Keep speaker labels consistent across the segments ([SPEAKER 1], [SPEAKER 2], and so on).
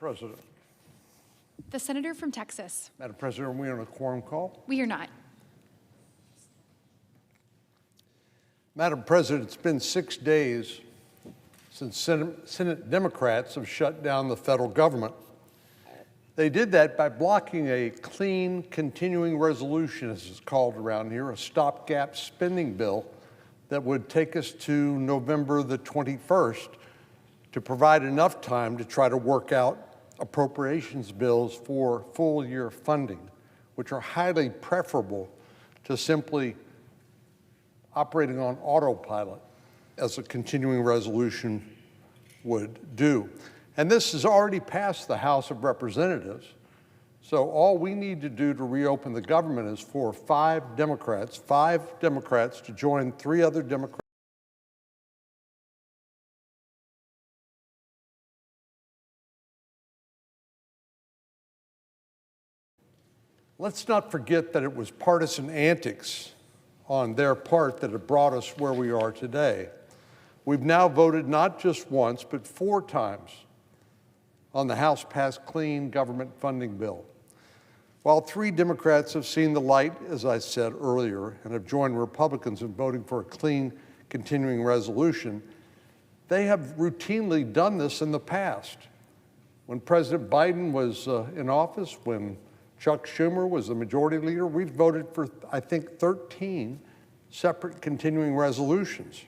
[SPEAKER 1] President.
[SPEAKER 2] The senator from Texas.
[SPEAKER 1] Madam President, are we on a quorum call?
[SPEAKER 2] We are not.
[SPEAKER 1] Madam President, it's been 6 days since Senate Democrats have shut down the federal government. They did that by blocking a clean continuing resolution, as it's called around here, a stopgap spending bill that would take us to November the 21st to provide enough time to try to work out appropriations bills for full year funding, which are highly preferable to simply operating on autopilot, as a continuing resolution would do. And this has already passed the House of Representatives. So all we need to do to reopen the government is for five Democrats to join three other Democrats. Let's not forget that it was partisan antics on their part that have brought us where we are today. We've now voted not just once, but 4 times on the House-passed clean government funding bill. While 3 Democrats have seen the light, as I said earlier, and have joined Republicans in voting for a clean continuing resolution, they have routinely done this in the past. When President Biden was in office, when Chuck Schumer was the majority leader, we voted for, I think, 13 separate continuing resolutions.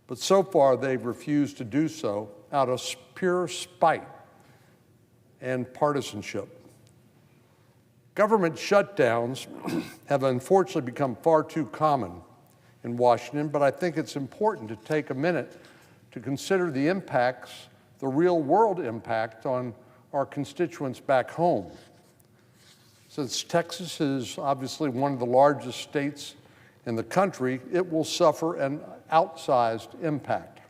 [SPEAKER 1] But so far, they've refused to do so out of pure spite and partisanship. Government shutdowns have unfortunately become far too common in Washington, but I think it's important to take a minute to consider the impacts, the real-world impact on our constituents back home. Since Texas is obviously one of the largest states in the country, it will suffer an outsized impact.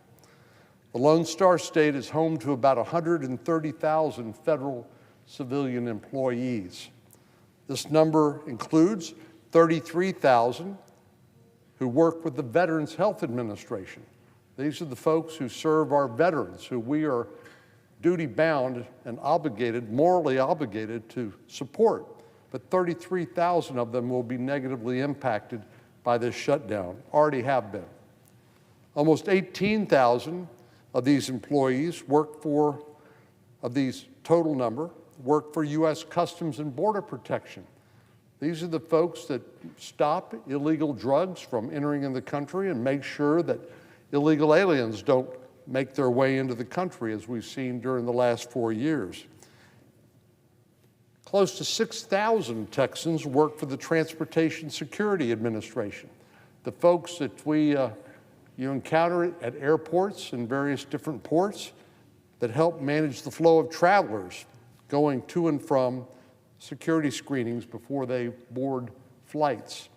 [SPEAKER 1] The Lone Star State is home to about 130,000 federal civilian employees. This number includes 33,000 who work with the Veterans Health Administration. These are the folks who serve our veterans, who we are duty-bound and obligated, morally obligated to support. But 33,000 of them will be negatively impacted by this shutdown, already have been. Almost 18,000 of these employees of these total number, work for U.S. Customs and Border Protection. These are the folks that stop illegal drugs from entering in the country and make sure that illegal aliens don't make their way into the country, as we've seen during the last 4 years. Close to 6,000 Texans work for the Transportation Security Administration, the folks that you encounter at airports and various different ports that help manage the flow of travelers going to and from security screenings before they board flights.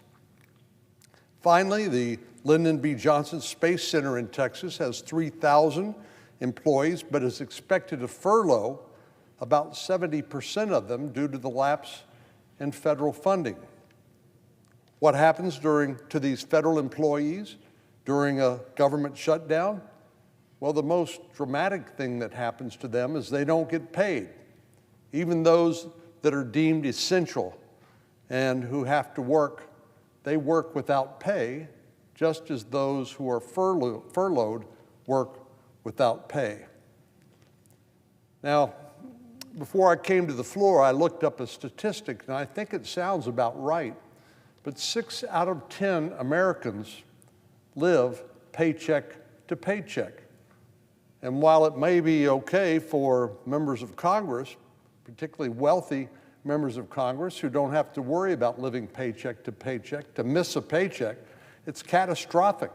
[SPEAKER 1] Finally, the Lyndon B. Johnson Space Center in Texas has 3,000 employees, but is expected to furlough about 70% of them due to the lapse in federal funding. What happens to these federal employees during a government shutdown? Well, the most dramatic thing that happens to them is they don't get paid. Even those that are deemed essential and who have to work, they work without pay, just as those who are furloughed work without pay. Now, before I came to the floor, I looked up a statistic, and I think it sounds about right, but 6 out of 10 Americans live paycheck to paycheck. And while it may be okay for members of Congress, particularly wealthy members of Congress who don't have to worry about living paycheck to paycheck, to miss a paycheck, it's catastrophic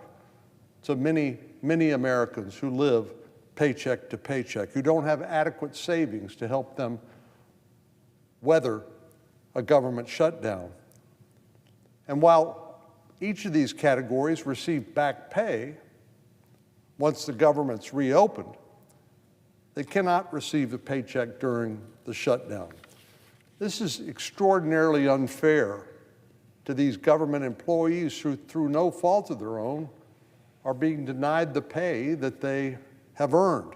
[SPEAKER 1] to many, many Americans who live paycheck to paycheck, who don't have adequate savings to help them weather a government shutdown. And while each of these categories receive back pay once the government's reopened, they cannot receive a paycheck during the shutdown. This is extraordinarily unfair to these government employees who, through no fault of their own, are being denied the pay that they have earned.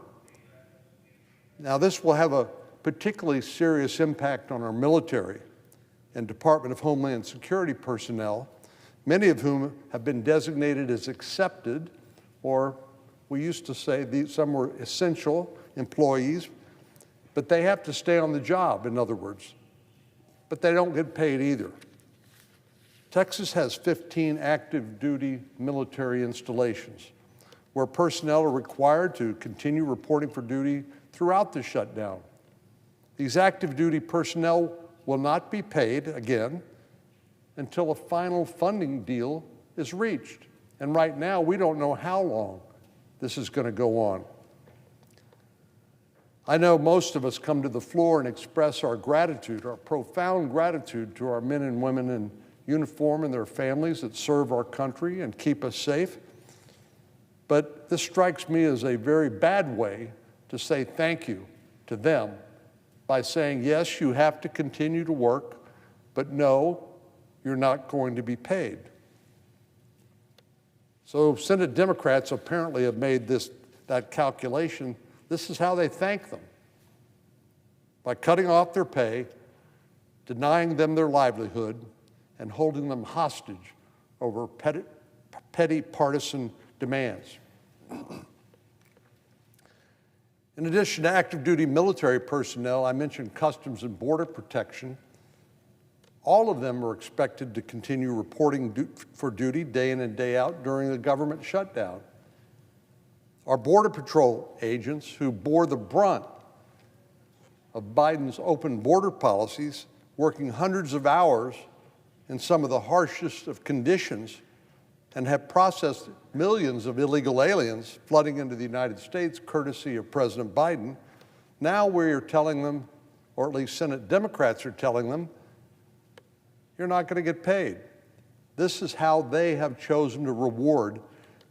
[SPEAKER 1] Now, this will have a particularly serious impact on our military and Department of Homeland Security personnel, many of whom have been designated as accepted, or we used to say some were essential employees, but they have to stay on the job, in other words, but they don't get paid either. Texas has 15 active duty military installations where personnel are required to continue reporting for duty throughout the shutdown. These active duty personnel will not be paid again until a final funding deal is reached. And right now, we don't know how long this is going to go on. I know most of us come to the floor and express our gratitude, our profound gratitude to our men and women in uniform and their families that serve our country and keep us safe. But this strikes me as a very bad way to say thank you to them by saying, yes, you have to continue to work, but no, you're not going to be paid. So Senate Democrats apparently have made that calculation. This is how they thank them: by cutting off their pay, denying them their livelihood, and holding them hostage over petty partisan demands. In addition to active duty military personnel, I mentioned Customs and Border Protection. All of them are expected to continue reporting for duty day in and day out during the government shutdown. Our Border Patrol agents, who bore the brunt of Biden's open border policies, working hundreds of hours in some of the harshest of conditions, and have processed millions of illegal aliens flooding into the United States courtesy of President Biden. Now we're telling them, or at least Senate Democrats are telling them, you're not going to get paid. This is how they have chosen to reward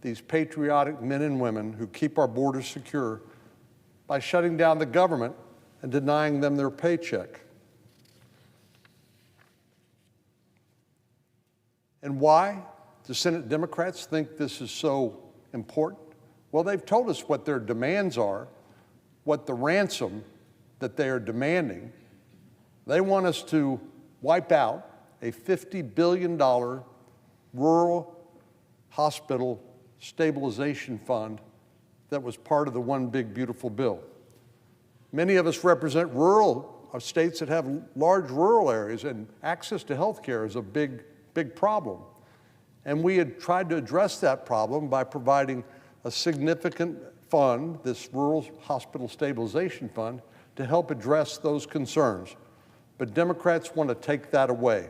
[SPEAKER 1] these patriotic men and women who keep our borders secure, by shutting down the government and denying them their paycheck. And why do Senate Democrats think this is so important? Well, they've told us what their demands are, what the ransom that they are demanding. They want us to wipe out a $50 billion rural hospital stabilization fund that was part of the One Big Beautiful Bill. Many of us represent states that have large rural areas, and access to health care is a big problem. And we had tried to address that problem by providing a significant fund, this Rural Hospital Stabilization Fund, to help address those concerns. But Democrats want to take that away.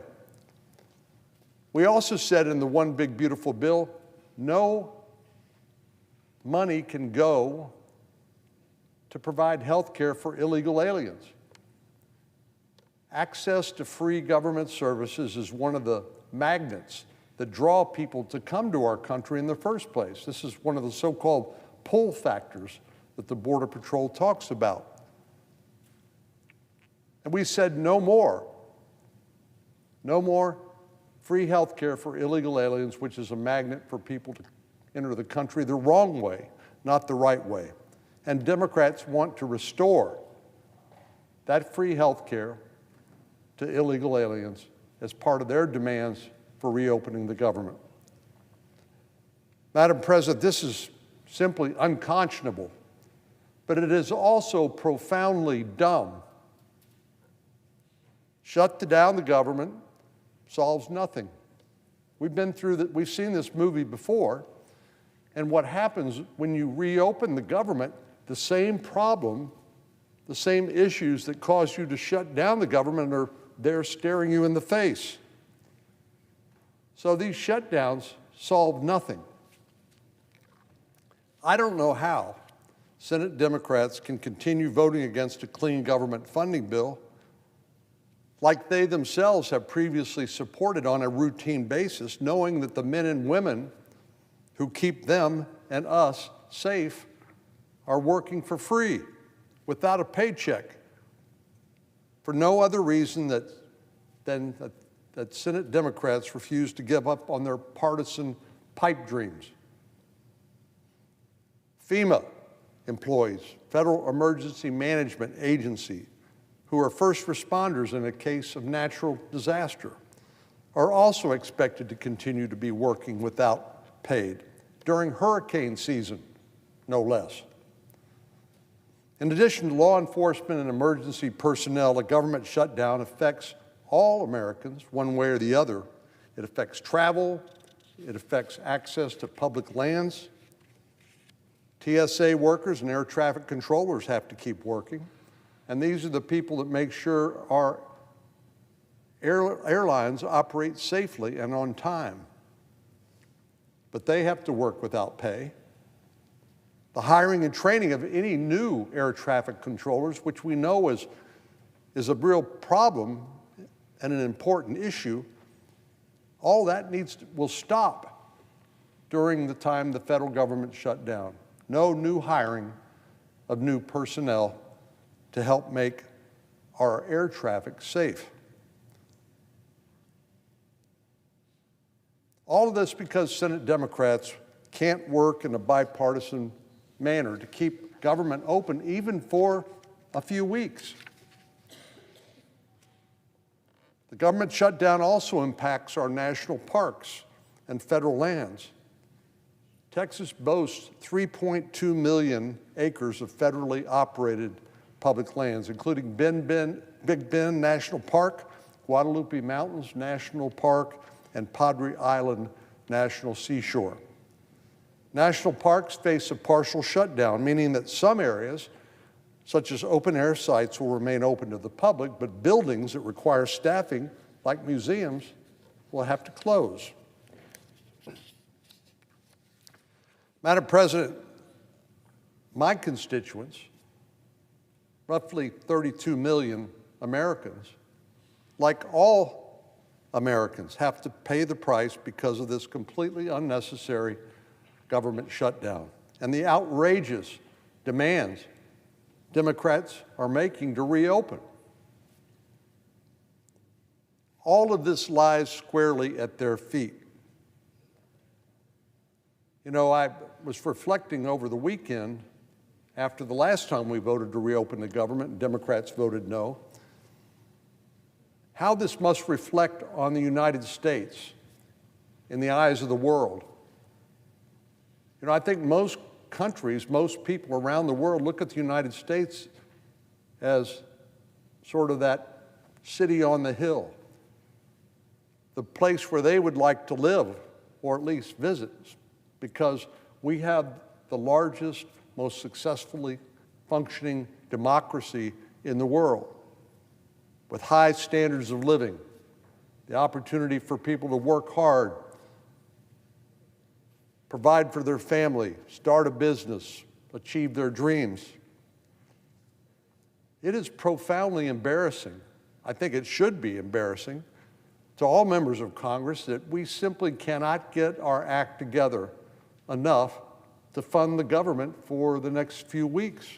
[SPEAKER 1] We also said in the One Big Beautiful Bill, no money can go to provide health care for illegal aliens. Access to free government services is one of the magnets that draw people to come to our country in the first place. This is one of the so-called pull factors that the Border Patrol talks about. And we said no more free health care for illegal aliens, which is a magnet for people to enter the country the wrong way, not the right way. And Democrats want to restore that free health care to illegal aliens as part of their demands for reopening the government. Madam President, this is simply unconscionable, but it is also profoundly dumb. Shut down the government solves nothing. We've seen this movie before, and what happens when you reopen the government, the same problem, the same issues that caused you to shut down the government are there staring you in the face. So these shutdowns solve nothing. I don't know how Senate Democrats can continue voting against a clean government funding bill like they themselves have previously supported on a routine basis, knowing that the men and women who keep them and us safe are working for free, without a paycheck, for no other reason than that Senate Democrats refuse to give up on their partisan pipe dreams. FEMA, employees, Federal Emergency Management Agency, who are first responders in a case of natural disaster, are also expected to continue to be working without paid during hurricane season, no less. In addition to law enforcement and emergency personnel, a government shutdown affects all Americans one way or the other. It affects travel, it affects access to public lands. TSA workers and air traffic controllers have to keep working, and these are the people that make sure our airlines operate safely and on time. But they have to work without pay. The hiring and training of any new air traffic controllers, which we know is a real problem and an important issue, all that will stop during the time the federal government shut down. No new hiring of new personnel to help make our air traffic safe. All of this because Senate Democrats can't work in a bipartisan manner to keep government open even for a few weeks. The government shutdown also impacts our national parks and federal lands. Texas boasts 3.2 million acres of federally operated public lands, including Big Bend National Park, Guadalupe Mountains National Park, and Padre Island National Seashore. National parks face a partial shutdown, meaning that some areas, such as open-air sites, will remain open to the public, but buildings that require staffing, like museums, will have to close. Madam President, my constituents, roughly 32 million Americans, like all Americans, have to pay the price because of this completely unnecessary government shutdown and the outrageous demands Democrats are making to reopen. All of this lies squarely at their feet. You know, I was reflecting over the weekend after the last time we voted to reopen the government and Democrats voted no, how this must reflect on the United States in the eyes of the world. You know, I think most countries, most people around the world look at the United States as sort of that city on the hill, the place where they would like to live or at least visit, because we have the largest, most successfully functioning democracy in the world, with high standards of living, the opportunity for people to work hard, provide for their family, start a business, achieve their dreams. It is profoundly embarrassing, I think it should be embarrassing, to all members of Congress that we simply cannot get our act together enough to fund the government for the next few weeks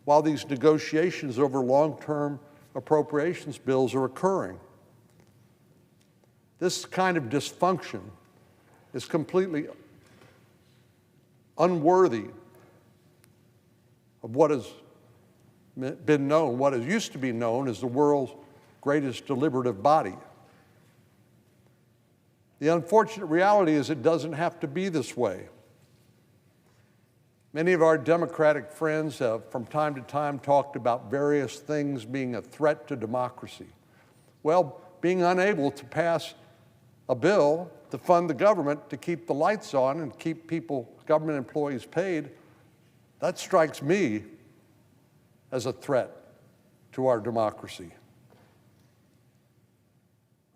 [SPEAKER 1] while these negotiations over long-term appropriations bills are occurring. This kind of dysfunction is completely unworthy of what has been known, what is used to be known as the world's greatest deliberative body. The unfortunate reality is it doesn't have to be this way. Many of our Democratic friends have from time to time talked about various things being a threat to democracy. Well, being unable to pass a bill to fund the government to keep the lights on and keep government employees paid, that strikes me as a threat to our democracy.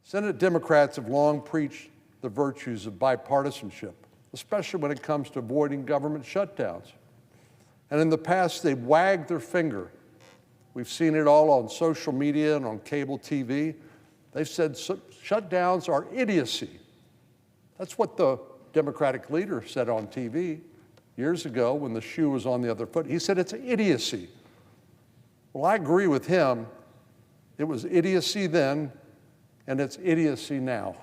[SPEAKER 1] Senate Democrats have long preached the virtues of bipartisanship, especially when it comes to avoiding government shutdowns. And in the past, they've wagged their finger. We've seen it all on social media and on cable TV. They've said shutdowns are idiocy. That's what the Democratic leader said on TV years ago when the shoe was on the other foot. He said it's idiocy. Well, I agree with him. It was idiocy then, and it's idiocy now.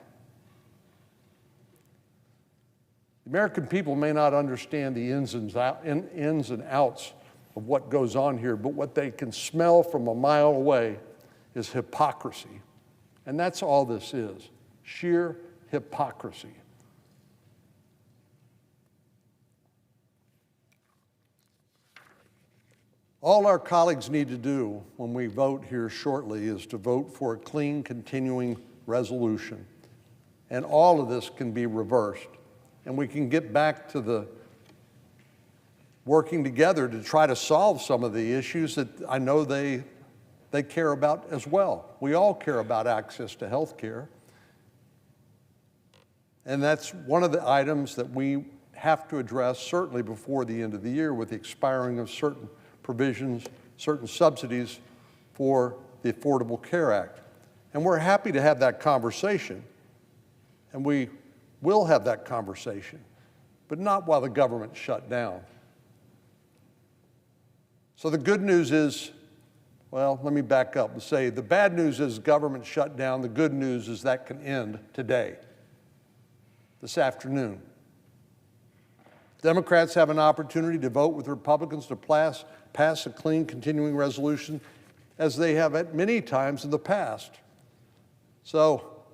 [SPEAKER 1] The American people may not understand the ins and outs of what goes on here, but what they can smell from a mile away is hypocrisy. And that's all this is, sheer hypocrisy. All our colleagues need to do when we vote here shortly is to vote for a clean, continuing resolution. And all of this can be reversed. And we can get back to the working together to try to solve some of the issues that I know they care about as well. We all care about access to health care. And that's one of the items that we have to address certainly before the end of the year with the expiring of certain provisions, certain subsidies for the Affordable Care Act. And we're happy to have that conversation. And we will have that conversation, but not while the government's shut down. So the good news is, well, let me back up and say the bad news is government shut down. The good news is that can end today, this afternoon. Democrats have an opportunity to vote with Republicans to pass a clean, continuing resolution, as they have at many times in the past. So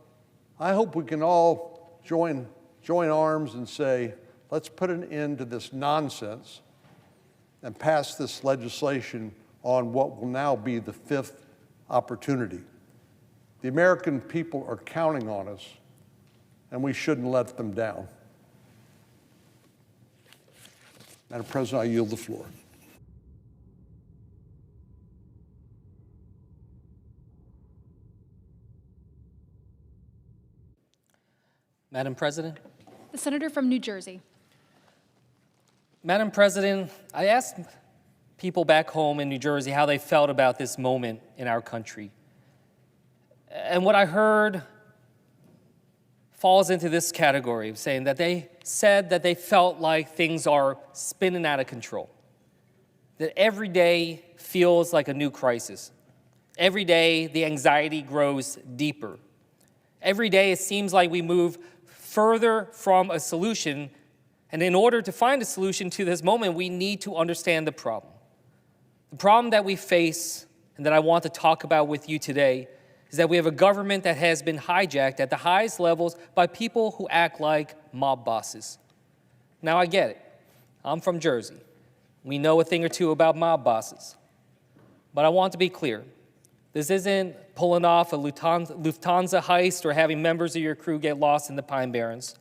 [SPEAKER 1] I hope we can all join arms and say, let's put an end to this nonsense and pass this legislation on what will now be the fifth opportunity. The American people are counting on us, and we shouldn't let them down. Madam President, I yield the floor.
[SPEAKER 3] Madam President.
[SPEAKER 2] The senator from New Jersey.
[SPEAKER 3] Madam President, I asked people back home in New Jersey how they felt about this moment in our country. And what I heard falls into this category of saying that they said that they felt like things are spinning out of control. That every day feels like a new crisis. Every day the anxiety grows deeper. Every day it seems like we move further from a solution. And in order to find a solution to this moment, we need to understand the problem. The problem that we face and that I want to talk about with you today is that we have a government that has been hijacked at the highest levels by people who act like mob bosses. Now I get it. I'm from Jersey. We know a thing or two about mob bosses. But I want to be clear. This isn't pulling off a Lufthansa heist or having members of your crew get lost in the Pine Barrens.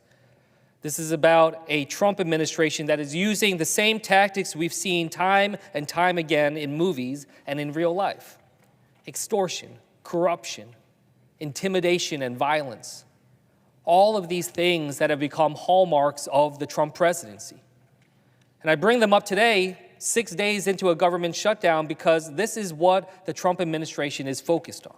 [SPEAKER 3] This is about a Trump administration that is using the same tactics we've seen time and time again in movies and in real life. Extortion, corruption, intimidation, and violence. All of these things that have become hallmarks of the Trump presidency. And I bring them up today, 6 days into a government shutdown, because this is what the Trump administration is focused on.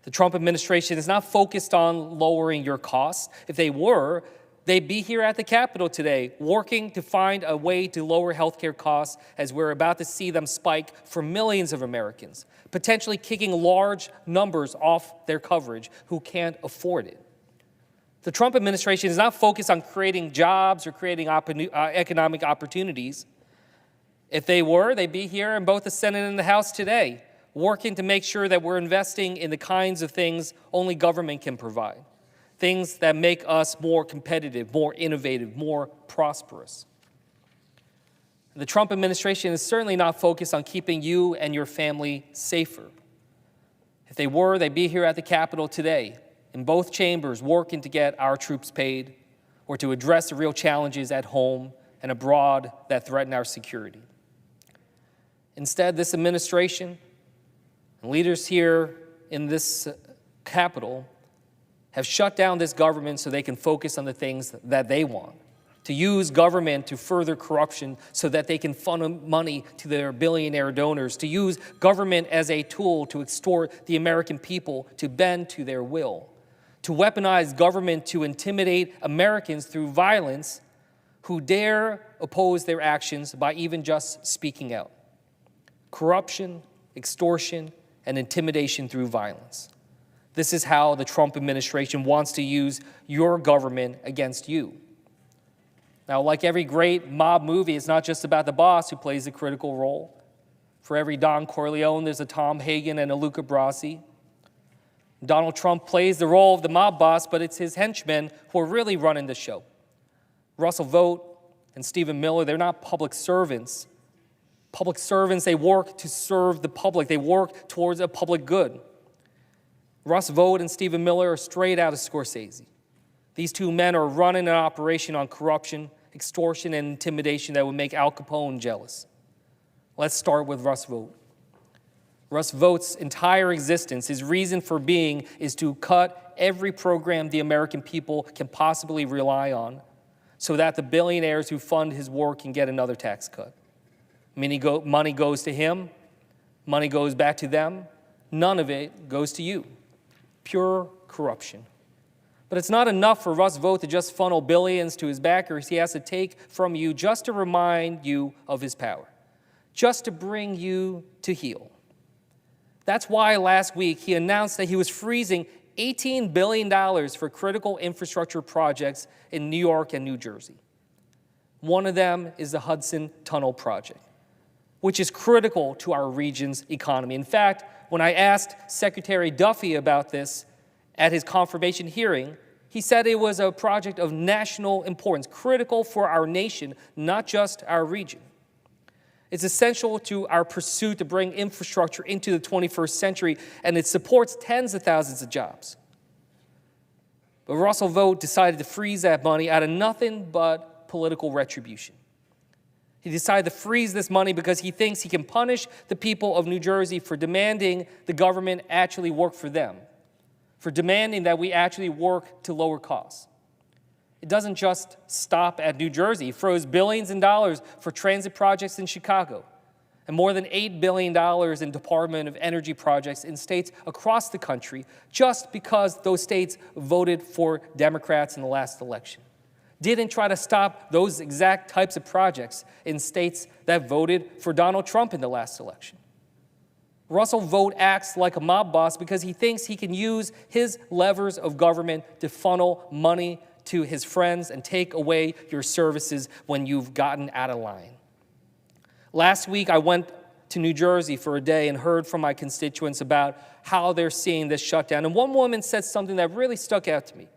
[SPEAKER 3] The Trump administration is not focused on lowering your costs. If they were, they'd be here at the Capitol today working to find a way to lower healthcare costs as we're about to see them spike for millions of Americans, potentially kicking large numbers off their coverage who can't afford it. The Trump administration is not focused on creating jobs or creating economic opportunities. If they were, they'd be here in both the Senate and the House today, working to make sure that we're investing in the kinds of things only government can provide. Things that make us more competitive, more innovative, more prosperous. The Trump administration is certainly not focused on keeping you and your family safer. If they were, they'd be here at the Capitol today, in both chambers, working to get our troops paid or to address the real challenges at home and abroad that threaten our security. Instead, this administration and leaders here in this Capitol have shut down this government so they can focus on the things that they want, to use government to further corruption so that they can funnel money to their billionaire donors, to use government as a tool to extort the American people to bend to their will, to weaponize government to intimidate Americans through violence who dare oppose their actions by even just speaking out. Corruption, extortion, and intimidation through violence. This is how the Trump administration wants to use your government against you. Now, like every great mob movie, it's not just about the boss who plays a critical role. For every Don Corleone, there's a Tom Hagen and a Luca Brasi. Donald Trump plays the role of the mob boss, but it's his henchmen who are really running the show. Russell Vought and Stephen Miller, they're not public servants. Public servants, they work to serve the public. They work towards a public good. Russ Vought and Stephen Miller are straight out of Scorsese. These two men are running an operation on corruption, extortion, and intimidation that would make Al Capone jealous. Let's start with Russ Vought. Russ Vaught's entire existence, his reason for being, is to cut every program the American people can possibly rely on so that the billionaires who fund his work can get another tax cut. Money goes to him, money goes back to them, none of it goes to you. Pure corruption. But it's not enough for Russ Vought to just funnel billions to his backers. He has to take from you just to remind you of his power, just to bring you to heel. That's why last week he announced that he was freezing $18 billion for critical infrastructure projects in New York and New Jersey. One of them is the Hudson Tunnel Project, which is critical to our region's economy. In fact, when I asked Secretary Duffy about this at his confirmation hearing, he said it was a project of national importance, critical for our nation, not just our region. It's essential to our pursuit to bring infrastructure into the 21st century, and it supports tens of thousands of jobs. But Russell Vought decided to freeze that money out of nothing but political retribution. He decided to freeze this money because he thinks he can punish the people of New Jersey for demanding the government actually work for them, for demanding that we actually work to lower costs. It doesn't just stop at New Jersey. He froze billions in dollars for transit projects in Chicago and more than $8 billion in Department of Energy projects in states across the country just because those states voted for Democrats in the last election. Didn't try to stop those exact types of projects in states that voted for Donald Trump in the last election. Russell Vought acts like a mob boss because he thinks he can use his levers of government to funnel money to his friends and take away your services when you've gotten out of line. Last week, I went to New Jersey for a day and heard from my constituents about how they're seeing this shutdown. And one woman said something that really stuck out to me.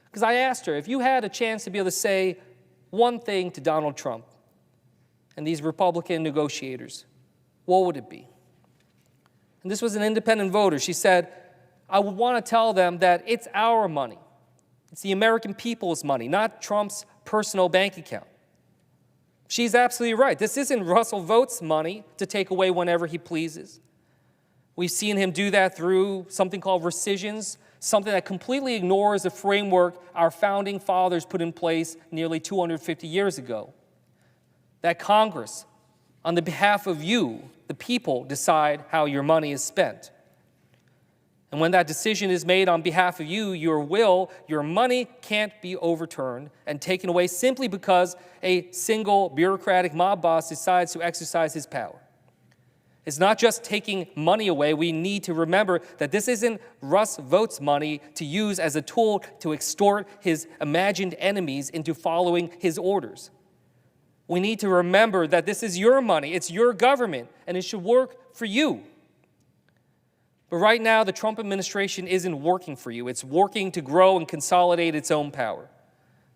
[SPEAKER 3] Because I asked her, if you had a chance to be able to say one thing to Donald Trump and these Republican negotiators, what would it be? And this was an independent voter. She said, I would want to tell them that it's our money. It's the American people's money, not Trump's personal bank account. She's absolutely right. This isn't Russell Vaught's money to take away whenever he pleases. We've seen him do that through something called rescissions, something that completely ignores the framework our founding fathers put in place nearly 250 years ago. That Congress, on the behalf of you, the people, decide how your money is spent. And when that decision is made on behalf of you, your will, your money can't be overturned and taken away simply because a single bureaucratic mob boss decides to exercise his power. It's not just taking money away. We need to remember that this isn't Russ Vaught's money to use as a tool to extort his imagined enemies into following his orders. We need to remember that this is your money, it's your government, and it should work for you. But right now, the Trump administration isn't working for you. It's working to grow and consolidate its own power.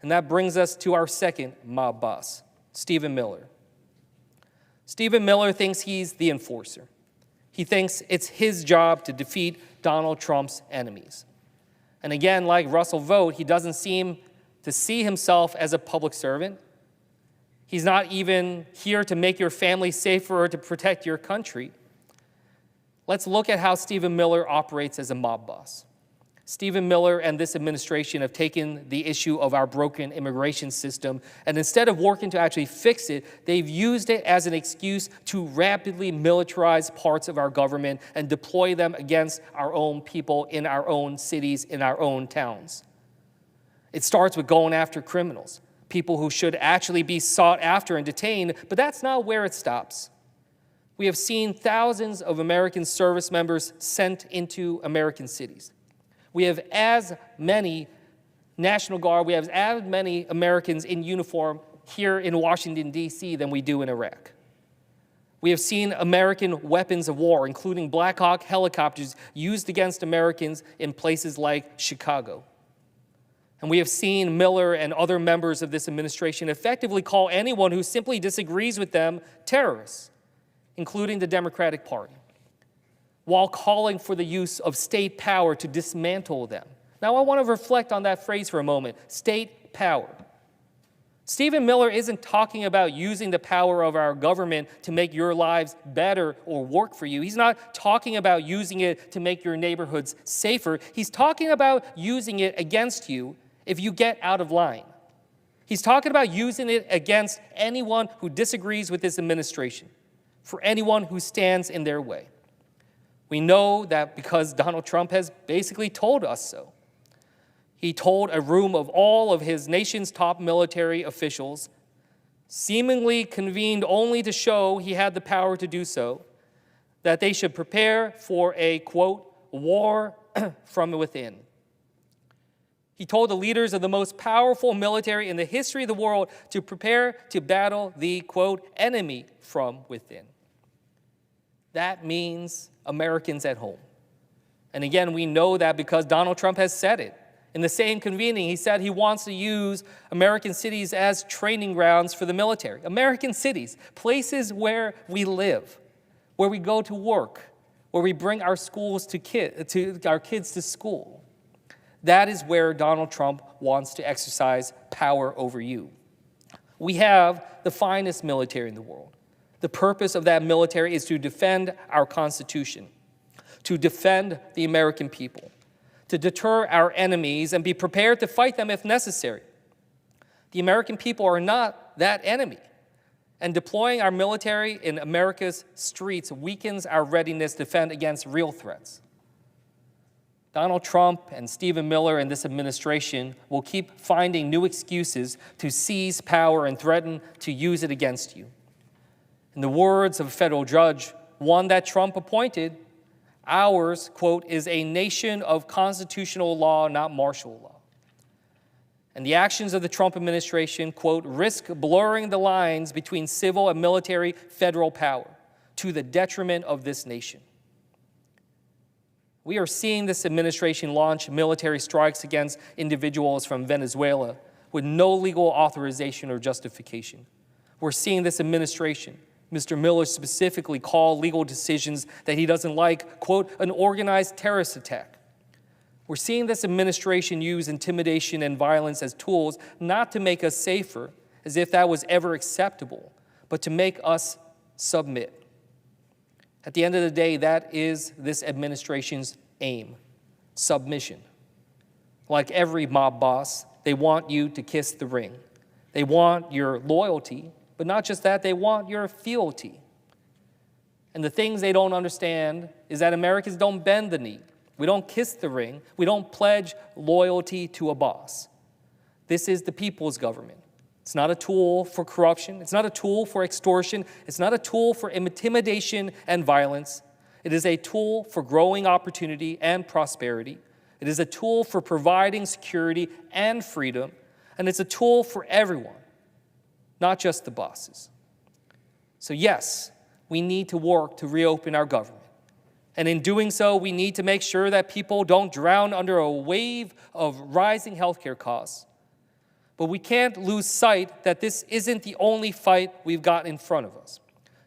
[SPEAKER 3] And that brings us to our second mob boss, Stephen Miller. Stephen Miller thinks he's the enforcer. He thinks it's his job to defeat Donald Trump's enemies. And again, like Russell Vought, he doesn't seem to see himself as a public servant. He's not even here to make your family safer or to protect your country. Let's look at how Stephen Miller operates as a mob boss. Stephen Miller and this administration have taken the issue of our broken immigration system, and instead of working to actually fix it, they've used it as an excuse to rapidly militarize parts of our government and deploy them against our own people in our own cities, in our own towns. It starts with going after criminals, people who should actually be sought after and detained, but that's not where it stops. We have seen thousands of American service members sent into American cities. We have as many National Guard, we have as many Americans in uniform here in Washington, D.C. than we do in Iraq. We have seen American weapons of war, including Black Hawk helicopters, used against Americans in places like Chicago. And we have seen Miller and other members of this administration effectively call anyone who simply disagrees with them terrorists, including the Democratic Party, while calling for the use of state power to dismantle them. Now, I want to reflect on that phrase for a moment, state power. Stephen Miller isn't talking about using the power of our government to make your lives better or work for you. He's not talking about using it to make your neighborhoods safer. He's talking about using it against you if you get out of line. He's talking about using it against anyone who disagrees with this administration, for anyone who stands in their way. We know that because Donald Trump has basically told us so. He told a room of all of his nation's top military officials, seemingly convened only to show he had the power to do so, that they should prepare for a, quote, war from within. He told the leaders of the most powerful military in the history of the world to prepare to battle the, quote, enemy from within. That means Americans at home. And again, we know that because Donald Trump has said it. In the same convening, he said he wants to use American cities as training grounds for the military. American cities, places where we live, where we go to work, where we bring our our kids to school. That is where Donald Trump wants to exercise power over you. We have the finest military in the world. The purpose of that military is to defend our Constitution, to defend the American people, to deter our enemies and be prepared to fight them if necessary. The American people are not that enemy, and deploying our military in America's streets weakens our readiness to defend against real threats. Donald Trump and Stephen Miller and this administration will keep finding new excuses to seize power and threaten to use it against you. In the words of a federal judge, one that Trump appointed, ours, quote, is a nation of constitutional law, not martial law. And the actions of the Trump administration, quote, risk blurring the lines between civil and military federal power to the detriment of this nation. We are seeing this administration launch military strikes against individuals from Venezuela with no legal authorization or justification. We're seeing this administration, Mr. Miller specifically, call legal decisions that he doesn't like, quote, an organized terrorist attack. We're seeing this administration use intimidation and violence as tools not to make us safer, as if that was ever acceptable, but to make us submit. At the end of the day, that is this administration's aim, submission. Like every mob boss, they want you to kiss the ring. They want your loyalty, but not just that, they want your fealty. And the things they don't understand is that Americans don't bend the knee. We don't kiss the ring. We don't pledge loyalty to a boss. This is the people's government. It's not a tool for corruption. It's not a tool for extortion. It's not a tool for intimidation and violence. It is a tool for growing opportunity and prosperity. It is a tool for providing security and freedom. And it's a tool for everyone, not just the bosses. So yes, we need to work to reopen our government. And in doing so, we need to make sure that people don't drown under a wave of rising healthcare costs. But we can't lose sight that this isn't the only fight we've got in front of us.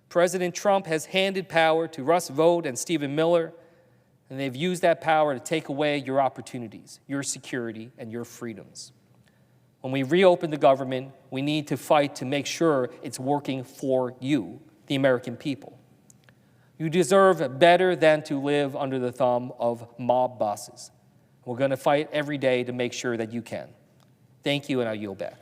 [SPEAKER 3] President Trump has handed power to Russ Vought and Stephen Miller, and they've used that power to take away your opportunities, your security, and your freedoms. When we reopen the government, we need to fight to make sure it's working for you, the American people. You deserve better than to live under the thumb of mob bosses. We're going to fight every day to make sure that you can. Thank you, and I yield back.